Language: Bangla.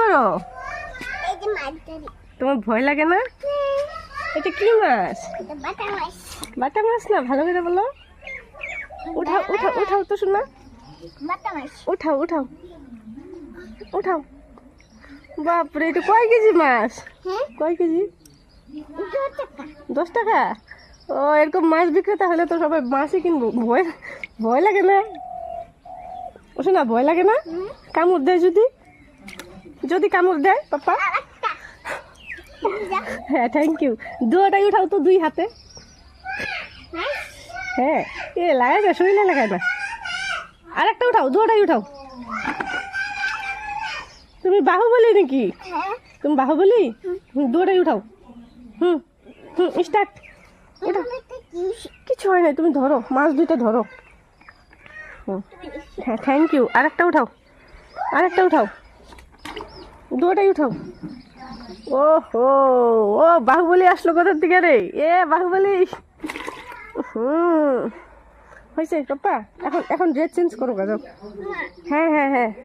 করো? তোমার ভয় লাগে না? এটা কি মাছ? বাটা মাছ না, ভালো করে বলো। উঠাও উঠাও উঠাও তো শোনা, উঠাও উঠাও উঠাও। বাপরে, এটা কয় কেজি মাছ? কয় কেজি? 10 টাকা? ও, এরকম মাছ বিক্রেতা হলে তো সবাই মাছই কিনবো। ভয় ভয় লাগে না? ও শোনা, ভয় লাগে না? কামড় দেয় যদি? যদি কামড় দেয় পাপা? হ্যাঁ, থ্যাংক ইউ। দুটাই উঠাও তো, 2 হাতে। হ্যাঁ, এ লাগায় না, শরীরে লাগায় না। আর একটা উঠাও, দুটাই উঠাও। তুমি বাহুবলী নাকি? তুমি বাহুবলী? দুটাই উঠাও। হুম হুম, স্টার্ট। উঠাও। কিছু হয় না, তুমি ধরো, মাছ 2টা ধরো। হ্যাঁ, থ্যাংক ইউ। আর একটা উঠাও, আর একটা উঠাও, 2টাই উঠাও। ও হো, ও বাহুবলী আসলো কোথার দিকে রে? এ বাহুবলী। হুম, হয়েছে পাপা। এখন এখন ড্রেস চেঞ্জ করো, যাও। হ্যাঁ হ্যাঁ হ্যাঁ।